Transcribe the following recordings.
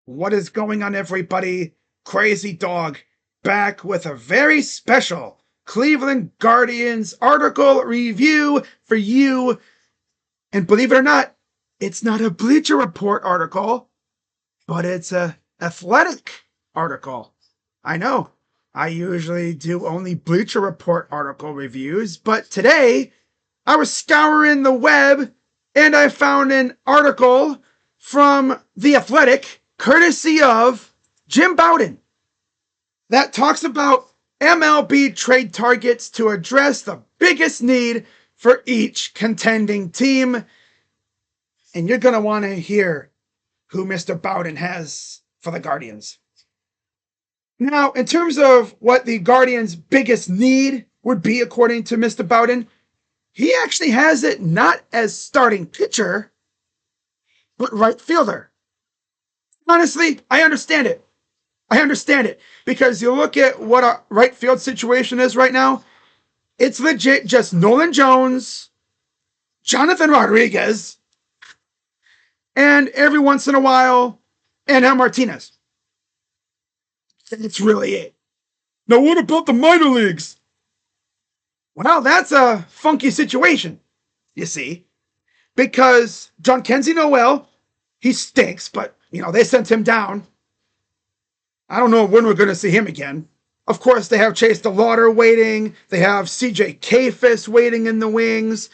What is going on, everybody? Crazy Dog back with a very special Cleveland Guardians article review for you. And believe it or not, it's not a Bleacher Report article, but it's a athletic article. I know. I usually do only Bleacher Report article reviews, but today I was scouring the web and I found an article from The Athletic, courtesy of Jim Bowden, that talks about MLB trade targets to address the biggest need for each contending team. And you're going to want to hear who Mr. Bowden has for the Guardians. Now, in terms of what the Guardians' biggest need would be, according to Mr. Bowden, he actually has it not as starting pitcher, but right fielder. Honestly, I understand it. Because you look at what a right field situation is right now, it's legit just Nolan Jones, Jonathan Rodriguez, and every once in a while, Angel Martinez. That's really it. Now, what about the minor leagues? Well, that's a funky situation, you see, because John Kenzie Noel, he stinks, but, they sent him down. I don't know when we're going to see him again. Of course, they have Chase DeLauder waiting. They have CJ Kayfus waiting in the wings.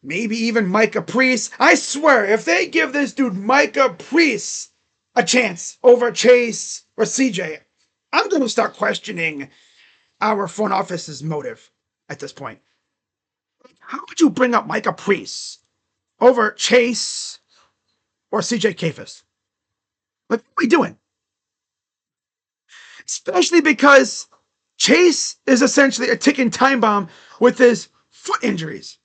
Maybe even Micah Priest. I swear, if they give this dude Micah Priest a chance over Chase or CJ, I'm going to start questioning our front office's motive at this point. How could you bring up Micah Priest over Chase or CJ Kayfus? What are we doing? Especially because Chase is essentially a ticking time bomb with his foot injuries.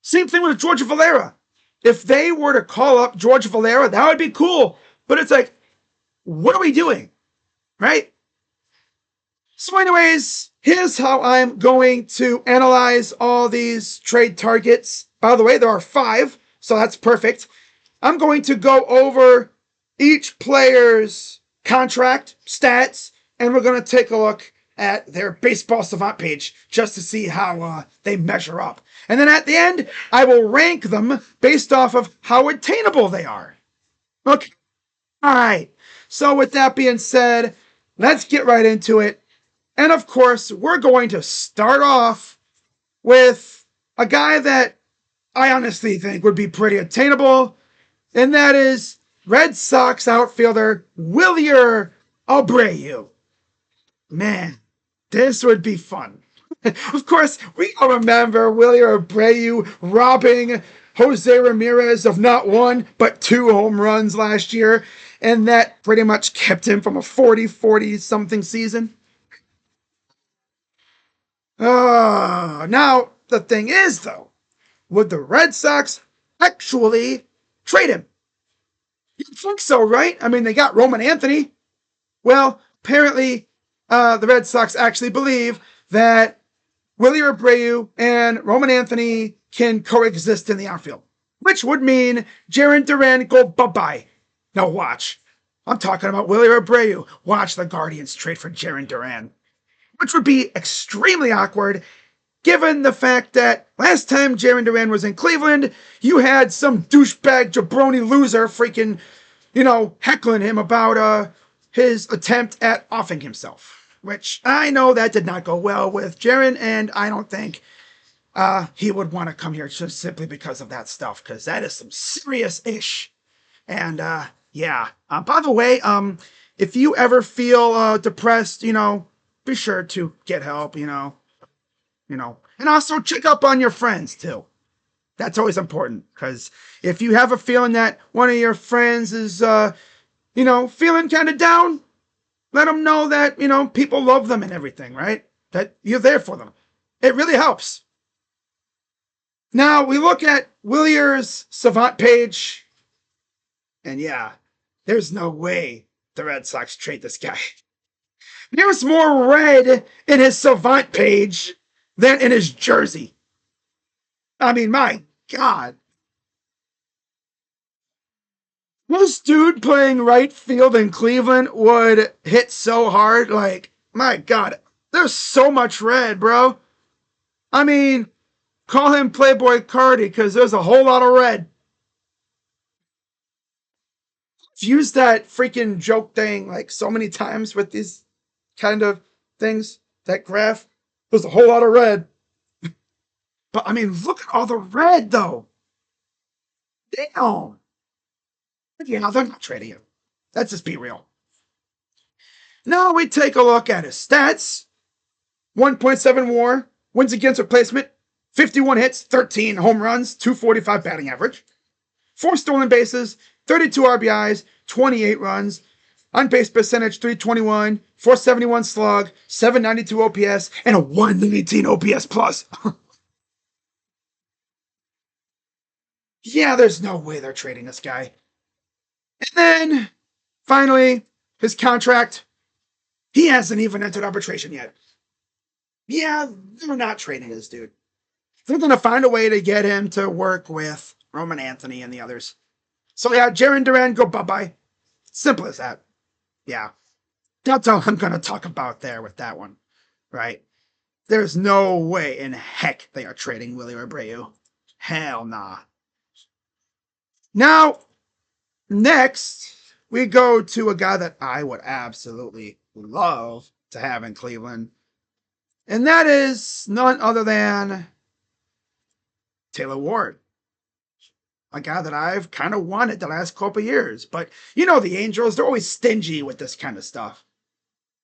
Same thing with George Valera. If they were to call up George Valera, that would be cool. But it's like, what are we doing? Right? So anyways, here's how I'm going to analyze all these trade targets. By the way, there are 5, so that's perfect. I'm going to go over each player's contract, stats, and we're going to take a look at their Baseball Savant page just to see how they measure up. And then at the end, I will rank them based off of how attainable they are. Okay. All right. So with that being said, let's get right into it. And of course, we're going to start off with a guy that I honestly think would be pretty attainable, and that is Red Sox outfielder Wilyer Abreu. Man, this would be fun. Of course, we all remember Wilyer Abreu robbing Jose Ramirez of not 1, but 2 home runs last year, and that pretty much kept him from a 40-something season. Now, the thing is, though, would the Red Sox actually trade him? You'd think so, right? I mean, they got Roman Anthony. Well, apparently, the Red Sox actually believe that Wilyer Abreu and Roman Anthony can coexist in the outfield, which would mean Jarren Duran go bye-bye. Now watch. I'm talking about Wilyer Abreu. Watch the Guardians trade for Jarren Duran, which would be extremely awkward given the fact that last time Jarren Duran was in Cleveland, you had some douchebag jabroni loser freaking, heckling him about his attempt at offing himself, which I know that did not go well with Jarren, and I don't think he would want to come here just simply because of that stuff, because that is some serious ish. And yeah. By the way, if you ever feel depressed, be sure to get help, and also check up on your friends too. That's always important, because if you have a feeling that one of your friends is, feeling kind of down, let them know that, people love them and everything, right? That you're there for them. It really helps. Now, we look at Wilyer's Savant page, and yeah, there's no way the Red Sox trade this guy. There's more red in his Savant page than in his jersey. I mean, my God. This dude playing right field in Cleveland would hit so hard. Like, my God, there's so much red, bro. I mean, call him Playboy Cardi because there's a whole lot of red. I've used that freaking joke thing like so many times with these kind of things. That graph, there's a whole lot of red. But I mean, look at all the red though. Damn. Yeah, they're not trading him. Let's just be real. Now we take a look at his stats. 1.7 WAR, wins against replacement, 51 hits, 13 home runs, 245 batting average, 4 stolen bases, 32 RBIs, 28 runs, on base percentage 321, 471 slug, 792 OPS, and a 119 OPS plus. Yeah, there's no way they're trading this guy. And then, finally, his contract. He hasn't even entered arbitration yet. Yeah, they're not trading this dude. They're going to find a way to get him to work with Roman Anthony and the others. So yeah, Jarren Duran, go bye-bye. Simple as that. Yeah. That's all I'm going to talk about there with that one. Right? There's no way in heck they are trading Willie Abreu. Hell nah. Now, next, we go to a guy that I would absolutely love to have in Cleveland. And that is none other than Taylor Ward. A guy that I've kind of wanted the last couple years. But you know the Angels, they're always stingy with this kind of stuff.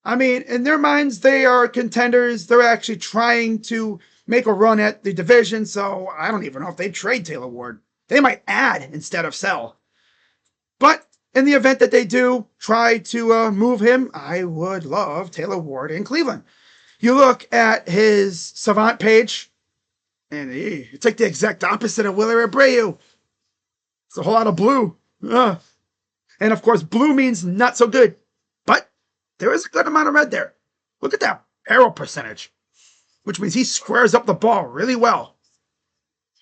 I mean, in their minds, they are contenders. They're actually trying to make a run at the division, so I don't even know if they trade Taylor Ward. They might add instead of sell. But in the event that they do try to move him, I would love Taylor Ward in Cleveland. You look at his Savant page, and it's like the exact opposite of Willie Abreu. It's a whole lot of blue. And of course, blue means not so good. But there is a good amount of red there. Look at that barrel percentage, which means he squares up the ball really well.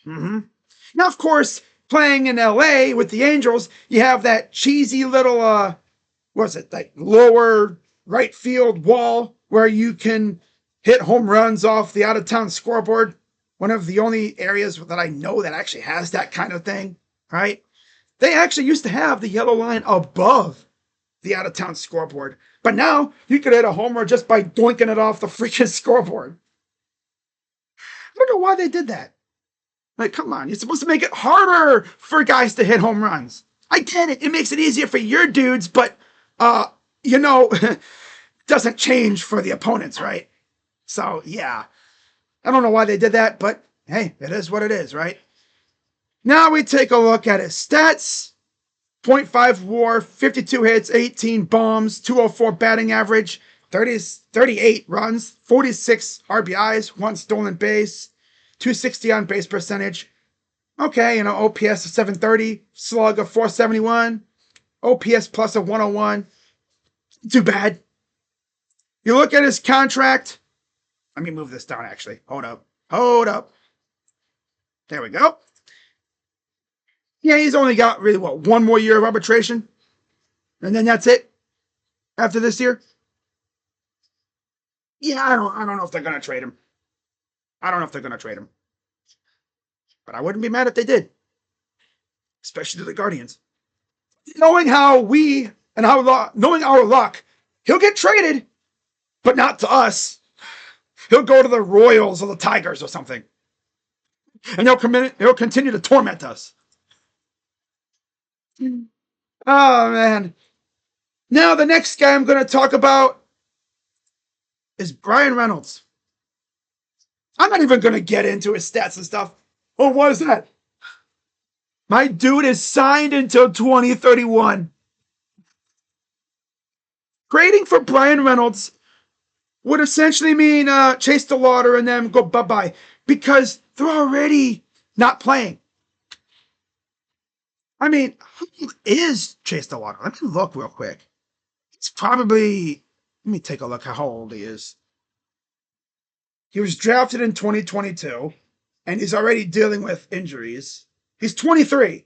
Now, of course, playing in LA with the Angels, you have that cheesy little, like lower right field wall where you can hit home runs off the out of town scoreboard. One of the only areas that I know that actually has that kind of thing, right? They actually used to have the yellow line above the out of town scoreboard. But now you could hit a homer just by doinking it off the freaking scoreboard. I don't know why they did that. Like, come on, you're supposed to make it harder for guys to hit home runs. I get it. It makes it easier for your dudes, but, doesn't change for the opponents, right? So, yeah. I don't know why they did that, but hey, it is what it is, right? Now we take a look at his stats. 0.5 WAR, 52 hits, 18 bombs, 204 batting average, 38 runs, 46 RBIs, 1 stolen base, 260 on base percentage. Okay, OPS of 730, slug of 471, OPS plus of 101. Too bad. You look at his contract. Let me move this down, actually. Hold up. There we go. Yeah, he's only got really, one more year of arbitration? And then that's it? After this year? Yeah, I don't know if they're going to trade him. But I wouldn't be mad if they did. Especially to the Guardians. Knowing our luck, he'll get traded, but not to us. He'll go to the Royals or the Tigers or something. And he'll continue to torment us. Oh, man. Now, the next guy I'm going to talk about is Bryan Reynolds. I'm not even going to get into his stats and stuff. Oh, what is that? My dude is signed until 2031. Grading for Bryan Reynolds would essentially mean chase the lottery and then go bye-bye because they're already not playing. I mean, who is Chase the Lottery? Let me look real quick. It's probably, let me take a look how old he is. He was drafted in 2022, and he's already dealing with injuries. He's 23.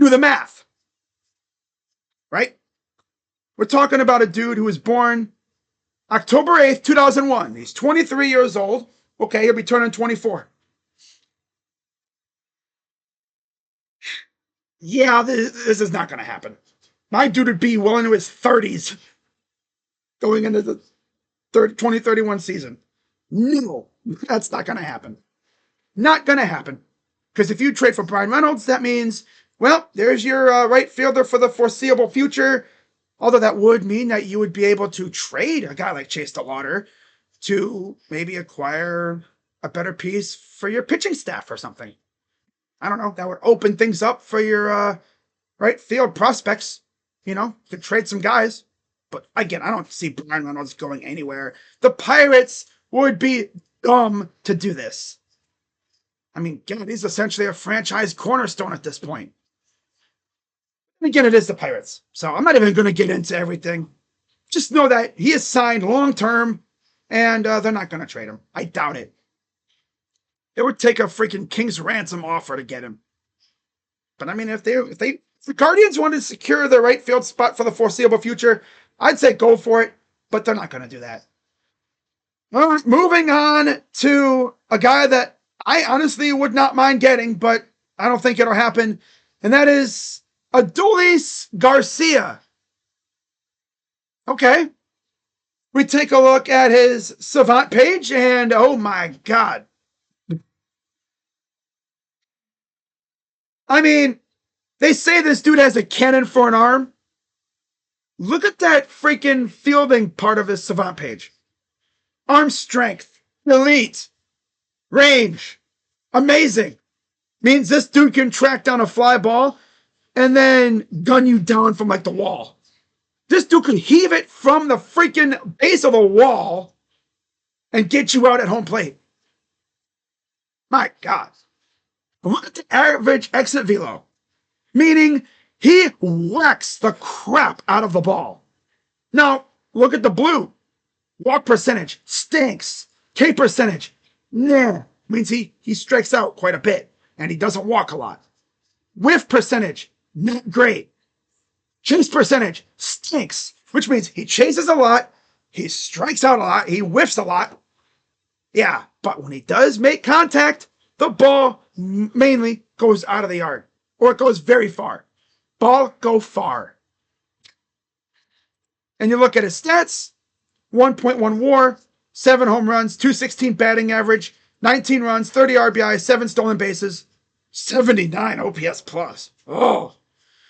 Do the math, right? We're talking about a dude who was born October 8th, 2001. He's 23 years old. Okay, he'll be turning 24. Yeah, this is not going to happen. My dude would be well into his 30s going into the 2031 season. No, that's not going to happen. Not going to happen. Because if you trade for Brian Reynolds, that means, well, there's your right fielder for the foreseeable future. Although that would mean that you would be able to trade a guy like Chase DeLauder to maybe acquire a better piece for your pitching staff or something. I don't know. That would open things up for your right field prospects. You know, you could trade some guys. But again, I don't see Brian Reynolds going anywhere. The Pirates would be dumb to do this. I mean, God, he's essentially a franchise cornerstone at this point. And again, it is the Pirates. So I'm not even going to get into everything. Just know that he is signed long term, and they're not going to trade him. I doubt it. It would take a freaking king's ransom offer to get him. But I mean, if the Guardians wanted to secure the right field spot for the foreseeable future, I'd say go for it. But they're not going to do that. All right, moving on to a guy that I honestly would not mind getting, but I don't think it'll happen, and that is Adolis Garcia. Okay. We take a look at his Savant page, and oh my God. I mean, they say this dude has a cannon for an arm. Look at that freaking fielding part of his Savant page. Arm strength, elite, range, amazing. Means this dude can track down a fly ball and then gun you down from like the wall. This dude could heave it from the freaking base of the wall and get you out at home plate. My God. Look at the average exit velo. Meaning he whacks the crap out of the ball. Now, look at the blue. Walk percentage stinks. K percentage, nah. Means he strikes out quite a bit and he doesn't walk a lot. Whiff percentage, not great. Chase percentage stinks, which means he chases a lot, he strikes out a lot, he whiffs a lot. Yeah, but when he does make contact, the ball mainly goes out of the yard, or it goes very far. Ball go far. And you look at his stats, 1.1 WAR, 7 home runs, 216 batting average, 19 runs, 30 RBI, 7 stolen bases, 79 OPS plus. Oh,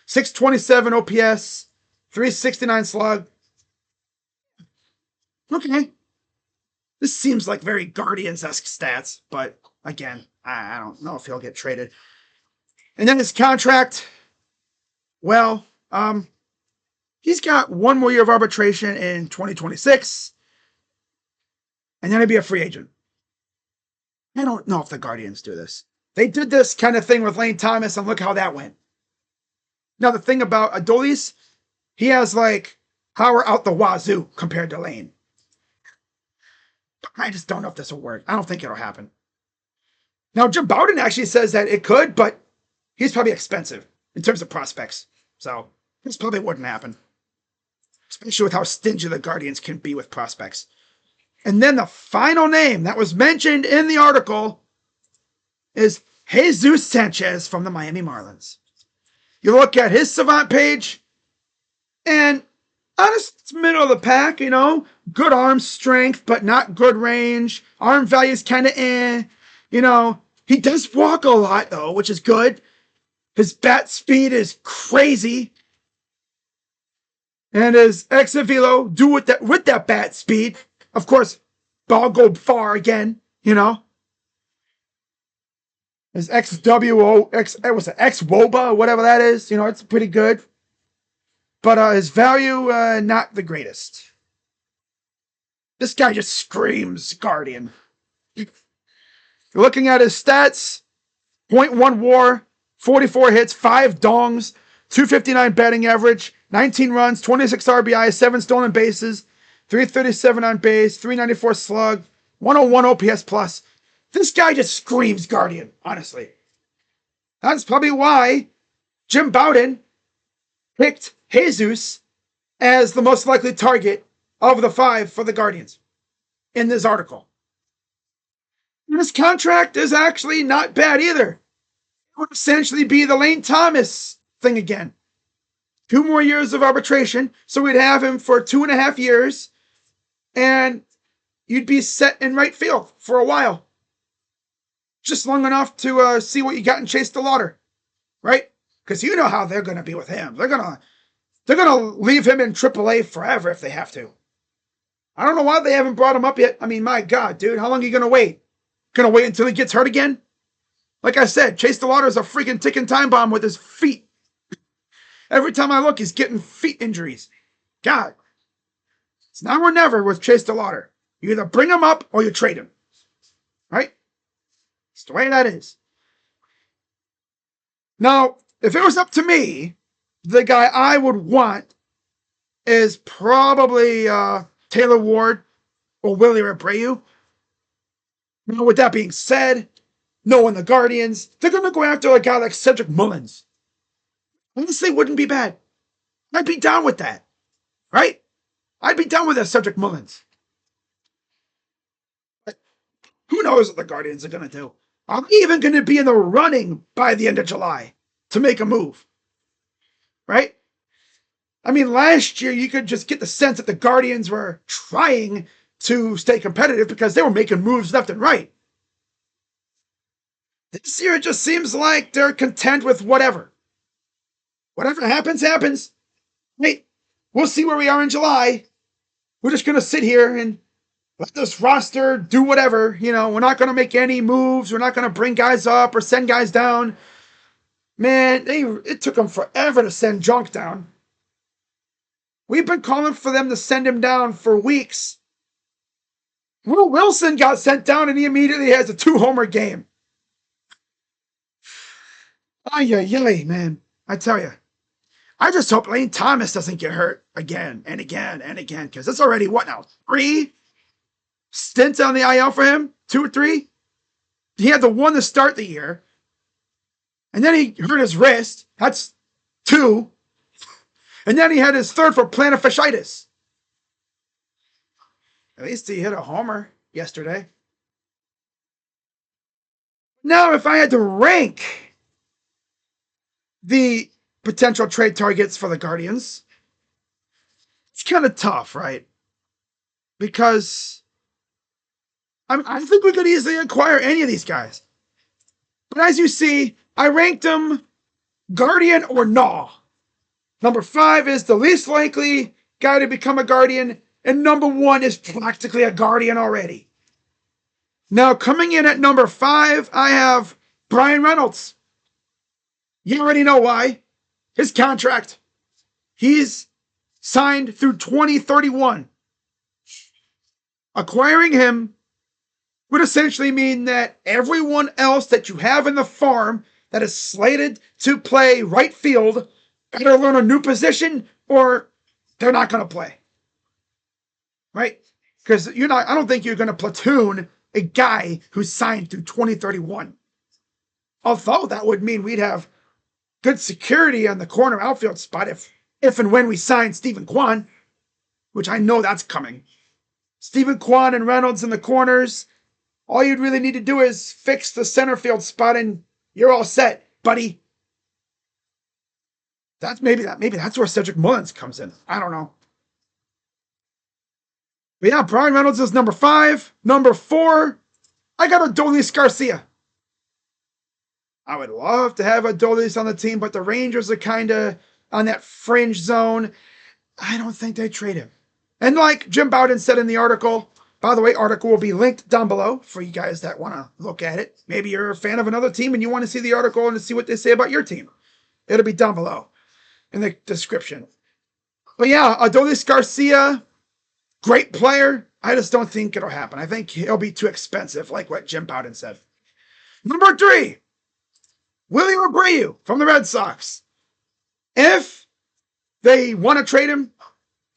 627 OPS, 369 slug. Okay. This seems like very Guardians-esque stats, but again, I don't know if he'll get traded. And then his contract, well, he's got one more year of arbitration in 2026, and then he'll be a free agent. I don't know if the Guardians do this. They did this kind of thing with Lane Thomas, and look how that went. Now, the thing about Adolis, he has like power out the wazoo compared to Lane. I just don't know if this will work. I don't think it'll happen. Now, Jim Bowden actually says that it could, but he's probably expensive in terms of prospects. So this probably wouldn't happen. Especially with how stingy the Guardians can be with prospects. And then the final name that was mentioned in the article is Jesus Sanchez from the Miami Marlins. You look at his Savant page, and honestly, it's middle of the pack, you know. Good arm strength, but not good range. Arm value's kind of you know. He does walk a lot, though, which is good. His bat speed is crazy. And his exit velo, do with that bat speed. Of course, ball go far again, you know. His X-WOBA, whatever that is, you know, it's pretty good. But his value, not the greatest. This guy just screams Guardian. Looking at his stats, 0.1 WAR, 44 hits, 5 dongs, 259 batting average, 19 runs, 26 RBI, 7 stolen bases, 337 on base, 394 slug, 101 OPS plus. This guy just screams Guardian, honestly. That's probably why Jim Bowden picked Jesus as the most likely target of the 5 for the Guardians in this article. And his contract is actually not bad either. It would essentially be the Lane Thomas thing again. 2 more years of arbitration, so we'd have him for 2.5 years, and you'd be set in right field for a while. Just long enough to see what you got in Chase DeLauder, right? Because you know how they're going to be with him. They're gonna leave him in AAA forever if they have to. I don't know why they haven't brought him up yet. I mean, my God, dude, how long are you going to wait? Going to wait until he gets hurt again? Like I said, Chase DeLauder is a freaking ticking time bomb with his feet. Every time I look, he's getting feet injuries. God. It's now or never with Chase DeLauder. You either bring him up or you trade him. Right? It's the way that is. Now, if it was up to me, the guy I would want is probably Taylor Ward or Willie Abreu. Now, with that being said, knowing the Guardians, they're going to go after a guy like Cedric Mullins. Honestly, wouldn't be bad. I'd be down with that. Right? I'd be down with that Cedric Mullins. But who knows what the Guardians are going to do? I'm even going to be in the running by the end of July to make a move. Right? I mean, last year you could just get the sense that the Guardians were trying to stay competitive because they were making moves left and right. This year it just seems like they're content with whatever. Whatever happens, happens. Hey, we'll see where we are in July. We're just going to sit here and let this roster do whatever. You know, we're not going to make any moves. We're not going to bring guys up or send guys down. Man, it took them forever to send Junk down. We've been calling for them to send him down for weeks. Will Wilson got sent down and he immediately has a 2-homer game. Ay, man. I tell you. I just hope Lane Thomas doesn't get hurt again and again and again, because it's already, what now, 3 stints on the IL for him? 2 or 3? He had the 1 to start the year. And then he hurt his wrist. That's 2. And then he had his 3rd for plantar fasciitis. At least he hit a homer yesterday. Now, if I had to rank the potential trade targets for the Guardians, it's kind of tough, right? Because I think we could easily acquire any of these guys. But as you see, I ranked them Guardian or Nah. Number 5 is the least likely guy to become a Guardian, and number 1 is practically a Guardian already. Now, coming in at number 5, I have Brian Reynolds. You already know why. His contract. He's signed through 2031. Acquiring him would essentially mean that everyone else that you have in the farm that is slated to play right field better learn a new position or they're not going to play. Right? Because I don't think you're going to platoon a guy who's signed through 2031. Although that would mean we'd have good security on the corner outfield spot if and when we sign Stephen Kwan, which I know that's coming. Stephen Kwan and Reynolds in the corners. All you'd really need to do is fix the center field spot and you're all set, buddy. Maybe that's where Cedric Mullins comes in. I don't know. But yeah, Brian Reynolds is number 5. Number 4, I got Adolis Garcia. I would love to have Adolis on the team, but the Rangers are kind of on that fringe zone. I don't think they trade him. And like Jim Bowden said in the article, by the way, article will be linked down below for you guys that want to look at it. Maybe you're a fan of another team and you want to see the article and to see what they say about your team. It'll be down below in the description. But yeah, Adolis Garcia, great player. I just don't think it'll happen. I think he'll be too expensive, like what Jim Bowden said. Number 3, Willie Abreu from the Red Sox. If they want to trade him,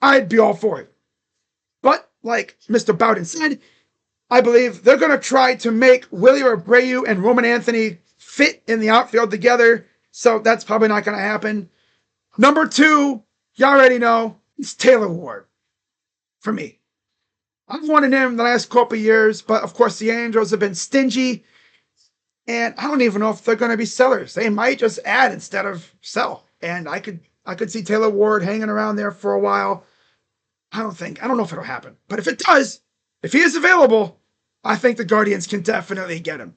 I'd be all for it. But like Mr. Bowden said, I believe they're going to try to make Willie Abreu and Roman Anthony fit in the outfield together So that's probably not going to happen. Number 2, you already know, it's Taylor Ward for me. I've wanted him the last couple of years, but of course the Angels have been stingy, and I don't even know if they're going to be sellers. They might just add instead of sell, and I could see Taylor Ward hanging around there for a while. I don't know if it'll happen, but if it does, if he is available, I think the Guardians can definitely get him.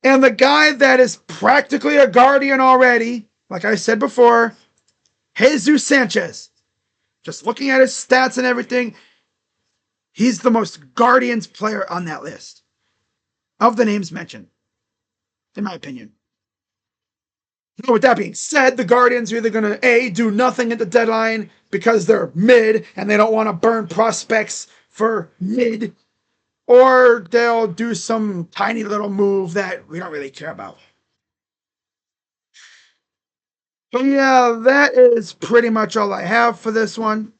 And the guy that is practically a Guardian already, like I said before, Jesus Sanchez. Just looking at his stats and everything, he's the most Guardians player on that list of the names mentioned, in my opinion. Now, with that being said, the Guardians are either going to A, do nothing at the deadline because they're mid and they don't want to burn prospects for mid, or they'll do some tiny little move that we don't really care about. So yeah, that is pretty much all I have for this one.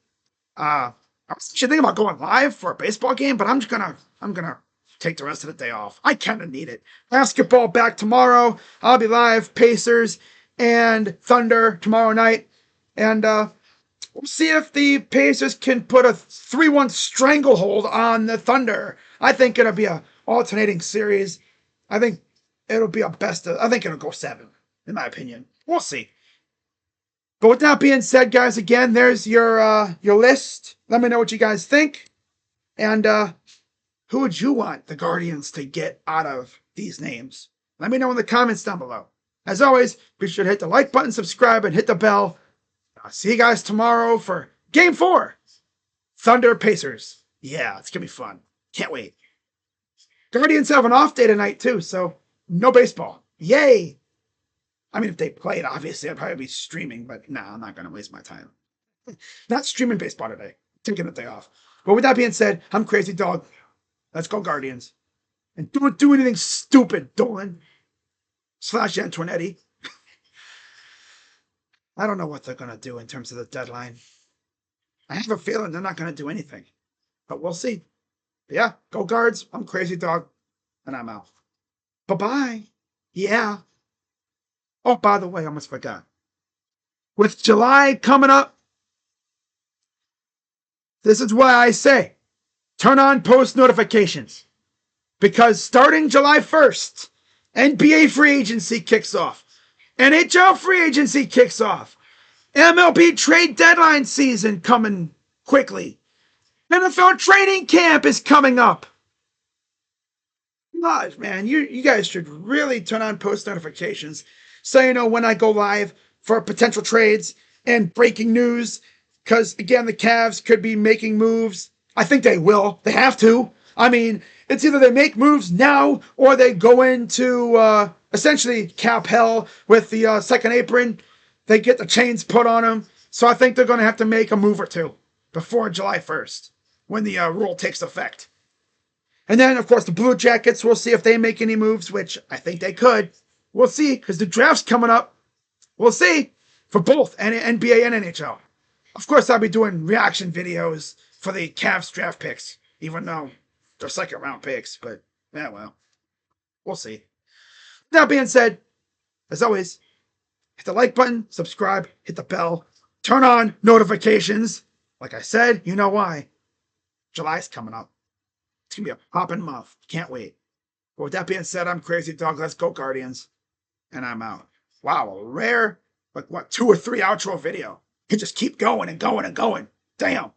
I was actually thinking about going live for a baseball game, but I'm gonna take the rest of the day off. I kind of need it. Basketball back tomorrow. I'll be live. Pacers and Thunder tomorrow night, and we'll see if the Pacers can put a 3-1 stranglehold on the Thunder. I think it'll be a alternating series. I think it'll be a best of. I think it'll go 7, in my opinion. We'll see. But with that being said, guys, again, there's your list. Let me know what you guys think. And who would you want the Guardians to get out of these names? Let me know in the comments down below. As always, be sure to hit the like button, subscribe, and hit the bell. I'll see you guys tomorrow for Game 4. Thunder Pacers. Yeah, it's going to be fun. Can't wait. Guardians have an off day tonight, too, so no baseball. Yay! I mean, if they played, obviously, I'd probably be streaming, but nah, I'm not going to waste my time. Not streaming baseball today. Taking the day off. But with that being said, I'm Crazy Dog. Let's go Guardians. And don't do anything stupid, Dolan. / Antoinetti. I don't know what they're going to do in terms of the deadline. I have a feeling they're not going to do anything. But we'll see. But yeah, go Guards. I'm Crazy Dog. And I'm out. Bye-bye. Yeah. Oh, by the way, I almost forgot. With July coming up, this is why I say turn on post notifications. Because starting July 1st, NBA free agency kicks off. NHL free agency kicks off. MLB trade deadline season coming quickly. NFL training camp is coming up. Gosh, man, you guys should really turn on post notifications so you know when I go live for potential trades and breaking news. Because, again, the Cavs could be making moves. I think they will. They have to. I mean, it's either they make moves now or they go into essentially cap hell with the second apron. They get the chains put on them. So I think they're going to have to make a move or two before July 1st when the rule takes effect. And then, of course, the Blue Jackets, we'll see if they make any moves, which I think they could. We'll see, because the draft's coming up. We'll see for both NBA and NHL. Of course, I'll be doing reaction videos for the Cavs draft picks, even though they're second round picks. But, yeah, well, we'll see. That being said, as always, hit the like button, subscribe, hit the bell, turn on notifications. Like I said, you know why. July's coming up. It's going to be a poppin' month. Can't wait. But with that being said, I'm Crazy Dog. Let's go, Guardians. And I'm out. Wow, a rare, 2 or 3 outro video. You just keep going and going and going. Damn.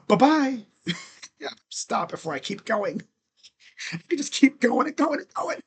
Bye-bye. Yeah, stop before I keep going. You just keep going and going and going.